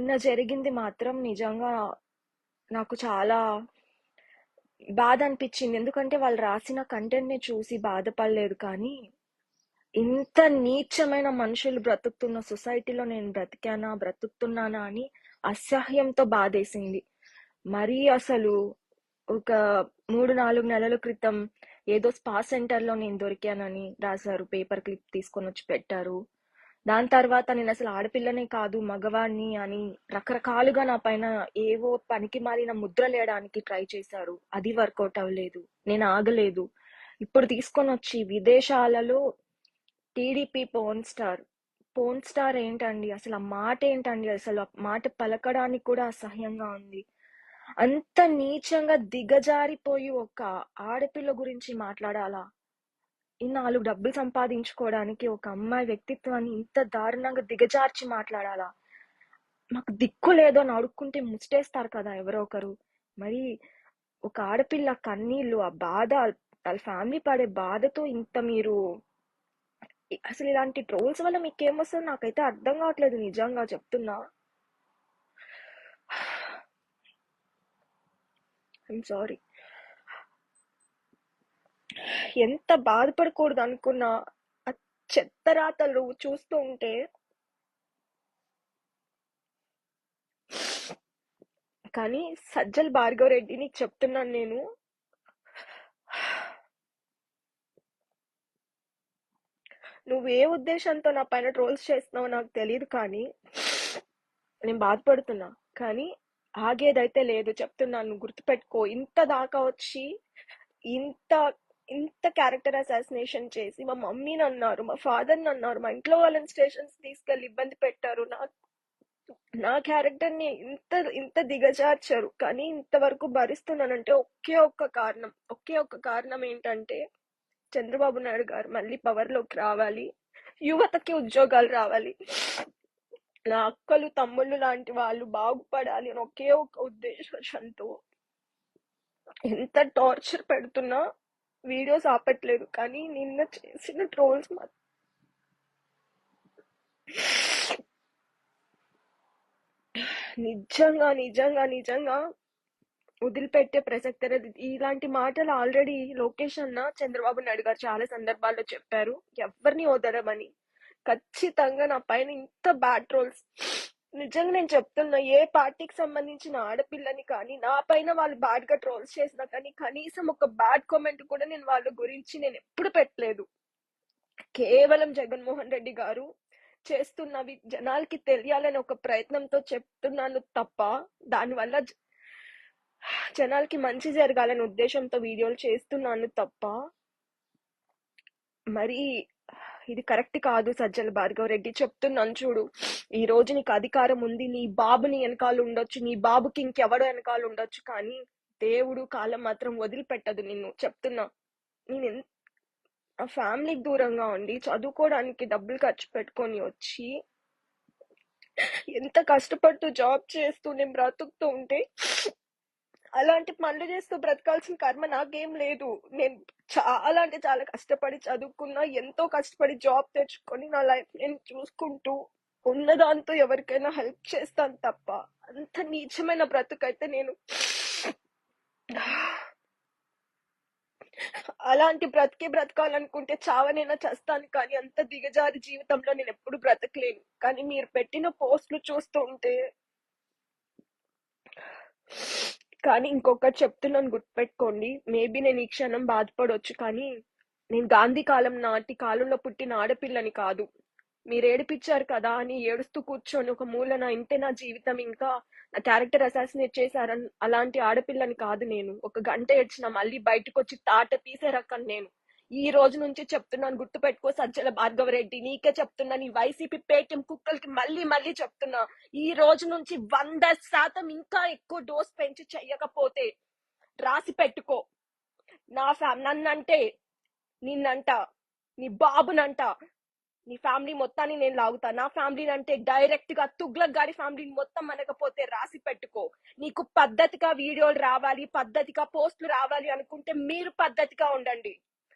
నిన్న జరిగింది మాత్రం నిజంగా నాకు చాలా బాధ అనిపించింది. ఎందుకంటే వాళ్ళు రాసిన కంటెంట్‌ని చూసి బాధపడలేదు కానీ, ఇంత నీచమైన మనుషులు బ్రతుకుతున్న సొసైటీలో నేను బ్రతుకుతున్నానా అని అసహ్యంతో బాధేసింది. మరీ అసలు ఒక 3-4 నెలల క్రితం ఏదో స్పా సెంటర్‌లో నేను దొరికానని రాశారు. పేపర్ క్లిప్ తీసుకొనొచ్చి పెట్టారు. దాని తర్వాత నేను అసలు ఆడపిల్లనే కాదు మగవాడిని అని రకరకాలుగా నా పైన ఏవో పనికిమాలిన ముద్రలేయడానికి ట్రై చేశారు. అది వర్కౌట్ అవ్వలేదు. నేను ఆగలేదు. ఇప్పుడు తీసుకొని వచ్చి విదేశాలలో టీడీపీ పోర్న్ స్టార్ ఏంటండి? అసలు ఆ మాట ఏంటండి? అసలు ఆ మాట పలకడానికి కూడా అసహ్యంగా ఉంది. అంత నీచంగా దిగజారిపోయి ఒక ఆడపిల్ల గురించి మాట్లాడాలా? ఈ 4 డబ్బులు సంపాదించుకోవడానికి ఒక అమ్మాయి వ్యక్తిత్వాన్ని ఇంత దారుణంగా దిగజార్చి మాట్లాడాలా? మాకు దిక్కు లేదో అని అడుక్కుంటే ముస్టేస్తారు కదా ఎవరో ఒకరు. మరి ఒక ఆడపిల్ల కన్నీళ్ళు, ఆ బాధ, వాళ్ళ ఫ్యామిలీ పడే బాధతో ఇంత మీరు అసలు ఇలాంటి ట్రోల్స్ వల్ల మీకేమొస్తుంది నాకైతే అర్థం కావట్లేదు. నిజంగా చెప్తున్నా. I'm sorry. ఎంత బాధపడకూడదు అనుకున్నా ఆ చెత్త రాతలు చూస్తూ ఉంటే కానీ సజ్జల భార్గవ రెడ్డి నీకు చెప్తున్నాను నేను, నువ్వు ఏ ఉద్దేశంతో నా పైన ట్రోల్స్ చేస్తున్నావో నాకు తెలియదు కానీ నేను బాధపడుతున్నా. కానీ ఆగేదైతే లేదు చెప్తున్నాను. గుర్తుపెట్టుకో. ఇంత దాకా వచ్చి ఇంత ఇంత క్యారెక్టర్ అసాసినేషన్ చేసి మా మమ్మీని అన్నారు, మా ఫాదర్ని అన్నారు, మా ఇంట్లో వాళ్ళని స్టేషన్స్ తీసుకెళ్లి ఇబ్బంది పెట్టారు. నా క్యారెక్టర్ ని ఇంత ఇంత దిగజార్చారు. కానీ ఇంతవరకు భరిస్తున్నానంటే ఒకే ఒక్క కారణం ఏంటంటే చంద్రబాబు నాయుడు గారు మళ్ళీ పవర్ లోకి రావాలి, యువతకి ఉద్యోగాలు రావాలి, నా అక్కలు తమ్ముళ్ళు లాంటి వాళ్ళు బాగుపడాలి అని ఒకే ఒక ఉద్దేశంతో ఎంత టార్చర్ పెడుతున్నా వీడియోస్ ఆపట్లేదు. కానీ నిన్న చేసిన ట్రోల్స్ నిజంగా నిజంగా నిజంగా వదిలిపెట్టే ప్రసక్తే లేదు. ఇలాంటి మాటలు ఆల్రెడీ లోకేష్ అన్న, చంద్రబాబు నాయుడు గారు చాలా సందర్భాల్లో చెప్పారు, ఎవరిని వదలమని. ఖచ్చితంగా నా పైన ఇంత బ్యాడ్ ట్రోల్స్, నిజంగా నేను చెప్తున్నా, ఏ పార్టీకి సంబంధించిన ఆడపిల్లని కానీ నా పైన వాళ్ళు బ్యాడ్ గా ట్రోల్స్ చేసినా కానీ కనీసం ఒక బ్యాడ్ కామెంట్ కూడా నేను వాళ్ళ గురించి నేను ఎప్పుడు పెట్టలేదు. కేవలం జగన్మోహన్ రెడ్డి గారు చేస్తున్నవి జనాలకి తెలియాలని ఒక ప్రయత్నంతో చెప్తున్నాను తప్ప, దానివల్ల జనాలకి మంచి జరగాలని ఉద్దేశంతో వీడియోలు చేస్తున్నాను తప్ప, మరి ఇది కరెక్ట్ కాదు. సజ్జల భార్గవ రెడ్డి చెప్తున్నాను చూడు, ఈ రోజు నీకు అధికారం ఉంది, నీ బాబుని వెనకాల ఉండొచ్చు, నీ బాబుకి ఇంకెవడో వెనకాల ఉండొచ్చు, కానీ దేవుడు కాలం మాత్రం వదిలిపెట్టదు నిన్ను. చెప్తున్నా. నేను ఆ ఫ్యామిలీకి దూరంగా ఉండి చదువుకోవడానికి డబ్బులు ఖర్చు పెట్టుకొని వచ్చి ఎంత కష్టపడుతూ జాబ్ చేస్తూ నేను బ్రతుకుతూ ఉంటే అలాంటి పనులు చేస్తూ బ్రతకాల్సిన కర్మ నాకేం లేదు. నేను చాలా అంటే చాలా కష్టపడి చదువుకున్నా, ఎంతో కష్టపడి జాబ్ తెచ్చుకొని నా లైఫ్ నేను చూసుకుంటూ ఉన్నదాంతో ఎవరికైనా హెల్ప్ చేస్తాను తప్ప అంత నీచమైన బ్రతుకైతే నేను అలాంటి బ్రతకాలనుకుంటే చావనైనా చస్తాను, కానీ అంత దిగజారి జీవితంలో నేను ఎప్పుడు బ్రతకలేను. కానీ మీరు పెట్టిన పోస్టులు చూస్తూ ఉంటే, కానీ ఇంకొకటి చెప్తున్నాను గుర్తుపెట్టుకోండి, మేబీ నేను ఈ క్షణం బాధపడవచ్చు, కానీ నేను గాంధీ కాలంలో పుట్టిన ఆడపిల్లని కాదు. మీరు ఏడిపించారు కదా అని ఏడుస్తూ కూర్చొని ఒక మూలన ఇంతే నా జీవితం, ఇంకా నా క్యారెక్టర్ అసాసినేట్ చేశారని అలాంటి ఆడపిల్లని కాదు నేను. ఒక గంట ఏడ్చిన మళ్ళీ బయటకు వచ్చి తాట తీసే రకం నేను. ఈ రోజు నుంచి చెప్తున్నాను, గుర్తుపెట్టుకో సజ్జల భార్గవ రెడ్డి, నీకే చెప్తున్నా, నీ వైసీపీ పేటీఎం కుక్కలకి మళ్ళీ చెప్తున్నా, ఈ రోజు నుంచి 100% ఇంకా ఎక్కువ డోస్ పెంచి చెయ్యకపోతే రాసి పెట్టుకో. నన్నంటే, నిన్నంట, నీ బాబునంట, నీ ఫ్యామిలీ మొత్తాన్ని నేను లాగుతా. నా ఫ్యామిలీని అంటే డైరెక్ట్ గా తుగ్లక్ గారి ఫ్యామిలీని మొత్తం అనకపోతే రాసి పెట్టుకో. నీకు పద్ధతిగా వీడియోలు రావాలి, పద్ధతిగా పోస్టులు రావాలి అనుకుంటే మీరు పద్ధతిగా ఉండండి.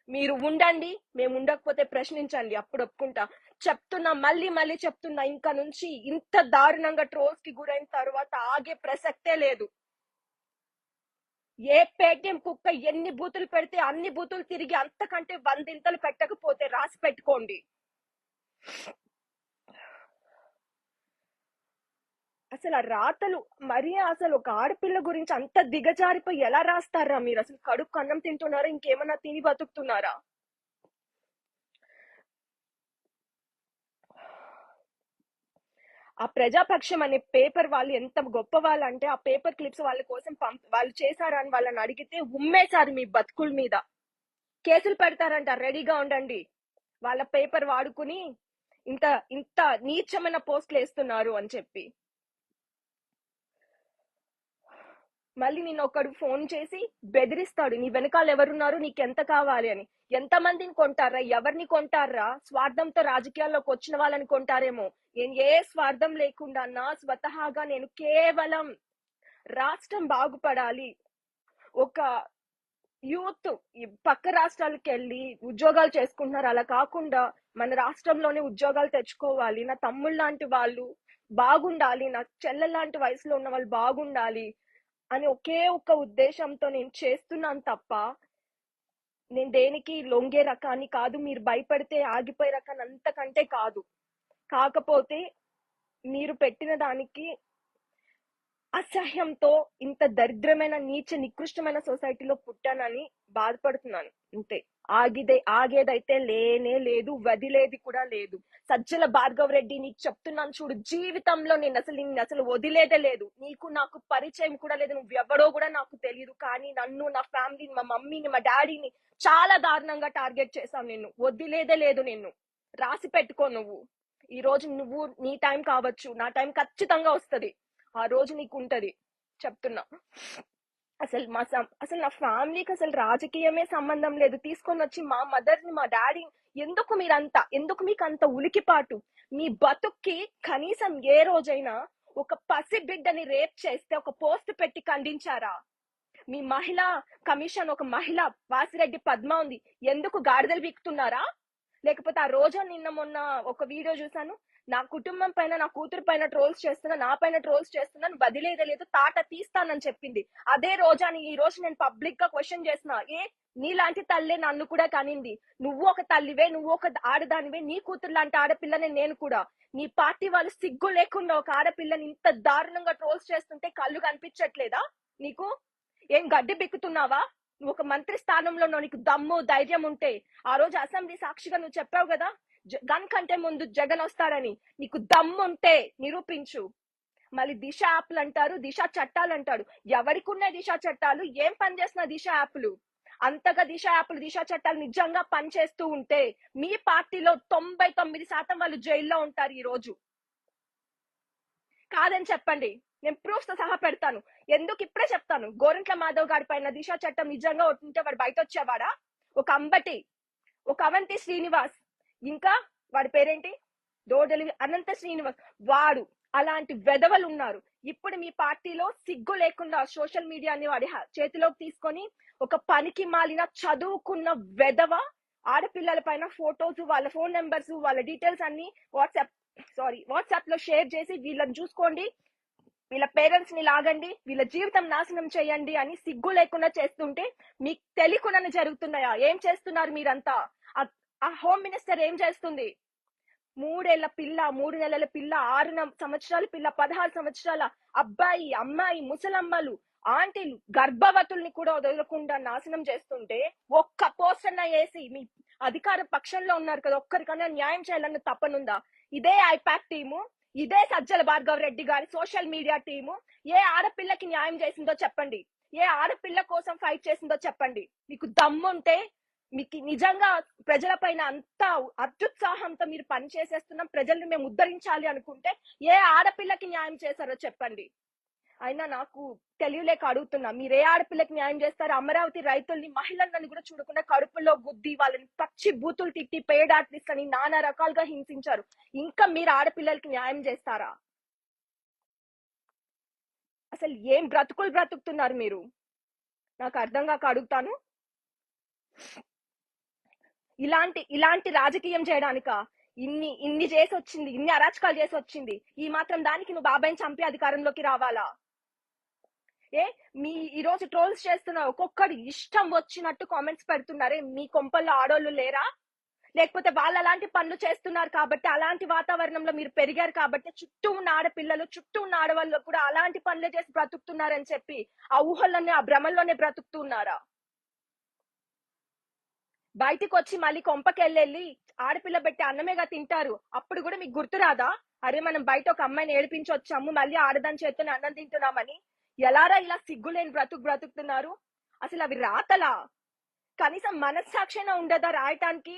మీరు ఉండండి, మేము ఉండకపోతే ప్రశ్నించండి, అప్పుడు ఒప్పుకుంటా. చెప్తున్నా, మళ్ళీ మళ్ళీ చెప్తున్నా, ఇంకా నుంచి ఇంత దారుణంగా ట్రోల్స్ కి గురైన తర్వాత ఆగే ప్రసక్తే లేదు. ఏ పేటిఎం కుక్క ఎన్ని బూతులు పెడితే అన్ని బూతులు తిరిగి అంతకంటే 100 ఇంతలు పెట్టకపోతే రాసి పెట్టుకోండి. అసలు ఆ రాతలు మరీ అసలు ఒక ఆడపిల్ల గురించి అంత దిగజారిపోయి ఎలా రాస్తారా మీరు? అసలు కడుపు అన్నం తింటున్నారా, ఇంకేమన్నా తిని బతుకుతున్నారా? ఆ ప్రజాపక్షం అనే పేపర్ వాళ్ళు ఎంత గొప్ప వాళ్ళు అంటే, ఆ పేపర్ క్లిప్స్ వాళ్ళ కోసం వాళ్ళు చేశారని వాళ్ళని అడిగితే ఉమ్మేశారు మీ బతుకుల మీద. కేసులు పెడతారంట, రెడీగా ఉండండి. వాళ్ళ పేపర్ వాడుకుని ఇంత ఇంత నీచమైన పోస్టులు వేస్తున్నారు అని చెప్పి. మళ్ళీ నిన్న ఒకడు ఫోన్ చేసి బెదిరిస్తాడు, నీ వెనకాల ఎవరున్నారు, నీకెంత కావాలి అని. ఎంతమందిని కొంటారా? ఎవరిని కొంటారా? స్వార్థంతో రాజకీయాల్లోకి వచ్చిన వాళ్ళని కొంటారేమో. నేను ఏ స్వార్థం లేకుండా నా స్వతహాగా నేను కేవలం రాష్ట్రం బాగుపడాలి, ఒక యూత్ పక్క రాష్ట్రాలకు వెళ్ళి ఉద్యోగాలు చేసుకుంటున్నారు, అలా కాకుండా మన రాష్ట్రంలోనే ఉద్యోగాలు తెచ్చుకోవాలి, నా తమ్ముళ్ళ లాంటి వాళ్ళు బాగుండాలి, నా చెల్లెల లాంటి వయసులో ఉన్న వాళ్ళు బాగుండాలి అని ఒకే ఒక్క ఉద్దేశంతో నేను చేస్తున్నాను తప్ప నేను దేనికి లొంగే రకాన్ని కాదు. మీరు భయపడితే ఆగిపోయే రకాన్ని అంతకంటే కాదు. కాకపోతే మీరు పెట్టిన దానికి అసహ్యంతో ఇంత దరిద్రమైన నీచ నికృష్టమైన సొసైటీలో పుట్టానని బాధపడుతున్నాను అంతే. ఆగేదైతే లేనే లేదు, వదిలేది కూడా లేదు. సజ్జల భార్గవ్ రెడ్డి, నీకు చెప్తున్నాను చూడు, జీవితంలో నేను అసలు వదిలేదే లేదు. నీకు నాకు పరిచయం కూడా లేదు, నువ్వు ఎవడో కూడా నాకు తెలియదు. కానీ నన్ను, నా ఫ్యామిలీని, మా మమ్మీని, మా డాడీని చాలా దారుణంగా టార్గెట్ చేశావు. నిన్ను వదిలేదే లేదు. నిన్ను రాసి పెట్టుకో. నువ్వు ఈ రోజు నువ్వు నీ టైం కావచ్చు, నా టైం ఖచ్చితంగా వస్తుంది. ఆ రోజు నీకు ఉంటది, చెప్తున్నా. అసలు నా ఫ్యామిలీకి అసలు రాజకీయమే సంబంధం లేదు. తీసుకొని వచ్చి మా మదర్ని, మా డాడీ, ఎందుకు మీకు అంత ఉలికిపాటు? మీ బతుక్కి కనీసం ఏ రోజైనా ఒక పసి బిడ్డని రేప్ చేస్తే ఒక పోస్ట్ పెట్టి ఖండించారా? మీ మహిళా కమిషన్, ఒక మహిళ వాసిరెడ్డి పద్మ ఉంది, ఎందుకు గాడిదలు బిక్కుతున్నారా? లేకపోతే ఆ రోజా నిన్న మొన్న ఒక వీడియో చూసాను, నా కుటుంబం పైన, నా కూతురు పైన ట్రోల్స్ చేస్తున్నా, నా పైన ట్రోల్స్ చేస్తున్నాను, వదిలేదే లేదు, తాట తీస్తానని చెప్పింది. అదే రోజాని ఈ రోజు నేను పబ్లిక్ గా క్వశ్చన్ చేస్తున్నా, నీలాంటి తల్లే నన్ను కూడా కనింది, నువ్వు ఒక తల్లివే, నువ్వు ఒక ఆడదానివే, నీ కూతురు లాంటి ఆడపిల్లనే నేను కూడా. నీ పార్టీ వాళ్ళు సిగ్గు లేకుండా ఒక ఆడపిల్లని ఇంత దారుణంగా ట్రోల్స్ చేస్తుంటే కళ్ళు కనిపించట్లేదా నీకు? ఏం గడ్డి బిక్కుతున్నావా? నువ్వు ఒక మంత్రి స్థానంలో నీకు దమ్ము ధైర్యం ఉంటే ఆ రోజు అసెంబ్లీ సాక్షిగా నువ్వు చెప్పావు కదా, గన్ కంటే ముందు జగన్ వస్తాడని. నీకు దమ్ము ఉంటే నిరూపించు. మళ్ళీ దిశ యాప్లు అంటారు, దిశ చట్టాలు అంటాడు. ఎవరికి ఉన్నాయి దిశ చట్టాలు? ఏం పని చేస్తున్నా దిశ యాప్లు? అంతగా దిశ యాప్లు, దిశ చట్టాలు నిజంగా పనిచేస్తూ ఉంటే మీ పార్టీలో 99% వాళ్ళు జైల్లో ఉంటారు ఈ రోజు. కాదని చెప్పండి, నేను ప్రూఫ్స్ తో సహా పెడతాను. ఎందుకు ఇప్పుడే చెప్తాను. గోరంట్ల మాధవ్ గారి పైన దిశ చట్టం నిజంగా ఉంటే వాడు బయట వచ్చేవాడా? ఒక అంబటి, ఒక అవంతి శ్రీనివాస్, ఇంకా వాడి పేరేంటి, దోడలి అనంత శ్రీనివాస్, వాడు, అలాంటి వెధవలు ఉన్నారు. ఇప్పుడు మీ పార్టీలో సిగ్గు లేకుండా సోషల్ మీడియాని వాడి చేతిలోకి తీసుకొని ఒక పనికి మాలిన చదువుకున్న వెధవ ఆడపిల్లల పైన ఫోటోస్, వాళ్ళ ఫోన్ నెంబర్స్, వాళ్ళ డీటెయిల్స్ అన్ని వాట్సాప్ లో షేర్ చేసి వీళ్ళని చూసుకోండి, వీళ్ళ పేరెంట్స్ ని లాగండి, వీళ్ళ జీవితం నాశనం చేయండి అని సిగ్గు లేకుండా చేస్తుంటే మీకు తెలియకుండానే జరుగుతున్నాయా? ఏం చేస్తున్నారు మీరంతా? ఆ హోమ్ మినిస్టర్ ఏం చేస్తుంది? 3 ఏళ్ల పిల్ల, 3 నెలల పిల్ల, 6 సంవత్సరాల పిల్ల, 16 సంవత్సరాల అబ్బాయి, అమ్మాయి, ముసలమ్మలు, ఆంటీలు, గర్భవతుల్ని కూడా వదలకుండా నాశనం చేస్తుంటే ఒక్క పోస్ట్ అన్న వేసి, మీ అధికార పక్షంలో ఉన్నారు కదా, ఒక్కరికన్నా న్యాయం చేయాలన్న తప్పనుందా? ఇదే ఐపాక్ టీము, ఇదే సజ్జల భార్గవ్ రెడ్డి గారి సోషల్ మీడియా టీము ఏ ఆడపిల్లకి న్యాయం చేసిందో చెప్పండి, ఏ ఆడపిల్ల కోసం ఫైట్ చేసిందో చెప్పండి. మీకు దమ్ముంటే, మీకు నిజంగా ప్రజల పైన అంత అత్యుత్సాహంతో మీరు పని చేసేస్తున్నాం, ప్రజల్ని మేము ఉద్ధరించాలి అనుకుంటే ఏ ఆడపిల్లకి న్యాయం చేశారో చెప్పండి. అయినా నాకు తెలియలేక అడుగుతున్నా, మీరు ఏ ఆడపిల్లకి న్యాయం చేస్తారు? అమరావతి రైతుల్ని, మహిళలను కూడా చూడకుండా కడుపులో గుద్ది వాళ్ళని పచ్చి బూతులు తిట్టి పేడ్ ఆర్టిస్ట్ అని నానా రకాలుగా హింసించారు. ఇంకా మీరు ఆడపిల్లలకి న్యాయం చేస్తారా? అసలు ఏం బ్రతుకులు బ్రతుకుతున్నారు మీరు? నాకు అర్థం కాక అడుగుతాను. ఇలాంటి రాజకీయం చేయడానిక? ఇన్ని ఇన్ని చేసి వచ్చింది, ఇన్ని అరాచకాలు చేసి వచ్చింది, ఈ మాత్రం దానికి నువ్వు బాబాయ్ని చంపి అధికారంలోకి రావాలా? ఏ మీ ఈ రోజు ట్రోల్స్ చేస్తున్న ఒక్కొక్కడు ఇష్టం వచ్చినట్టు కామెంట్స్ పెడుతున్నారే, మీ కొంపల్లో ఆడోళ్ళు లేరా? లేకపోతే వాళ్ళు అలాంటి పనులు చేస్తున్నారు కాబట్టి, అలాంటి వాతావరణంలో మీరు పెరిగారు కాబట్టి చుట్టూ ఉన్న ఆడపిల్లలు, చుట్టూ ఉన్న ఆడవాళ్ళు కూడా అలాంటి పనులే చేసి బ్రతుకుతున్నారని చెప్పి ఆ ఊహల్లోనే, ఆ భ్రమల్లోనే బ్రతుకుతున్నారా? బయటికి వచ్చి మళ్ళీ కొంపకెళ్ళి ఆడపిల్ల పెట్టి అన్నమేగా తింటారు, అప్పుడు కూడా మీకు గుర్తురాదా? అరే మనం బయట ఒక అమ్మాయిని ఏడిపించి వచ్చాము, మళ్ళీ ఆడదాని చేతితో అన్నం తింటున్నామని. ఎలారా ఇలా సిగ్గులేని బ్రతుకుతున్నారు? అసలు అవి రాతలా? కనీసం మనస్సాక్షినా ఉండదా రాయటానికి?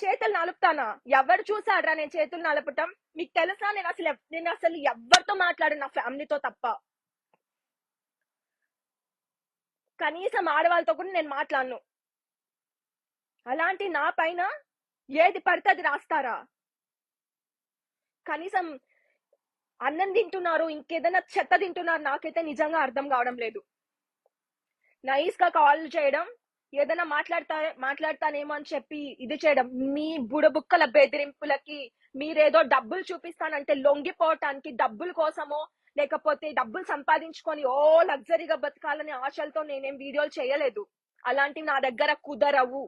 చేతులు నలుపుతానా? ఎవరు చూసాడ్రా నేను చేతులు నలపటం? మీకు తెలుసా నేను అసలు ఎవరితో మాట్లాడను, నా ఫ్యామిలీతో తప్ప. కనీసం ఆడవాళ్ళతో కూడా నేను మాట్లాడను. అలాంటి నా పైన ఏది పడితే అది రాస్తారా? కనీసం అన్నం తింటున్నారు, ఇంకేదైనా చెత్త తింటున్నారు, నాకైతే నిజంగా అర్థం కావడం లేదు. నైస్ గా కాల్ చేయడం, ఏదైనా మాట్లాడతానేమో అని చెప్పి ఇది చేయడం, మీ బుడబుక్కల బెదిరింపులకి మీరేదో డబ్బులు చూపిస్తానంటే లొంగిపోవటానికి, డబ్బుల కోసమో లేకపోతే డబ్బులు సంపాదించుకొని ఓ లగ్జరీగా బతకాలనే ఆశలతో నేనేం వీడియోలు చేయలేదు. అలాంటివి నా దగ్గర కుదరవు.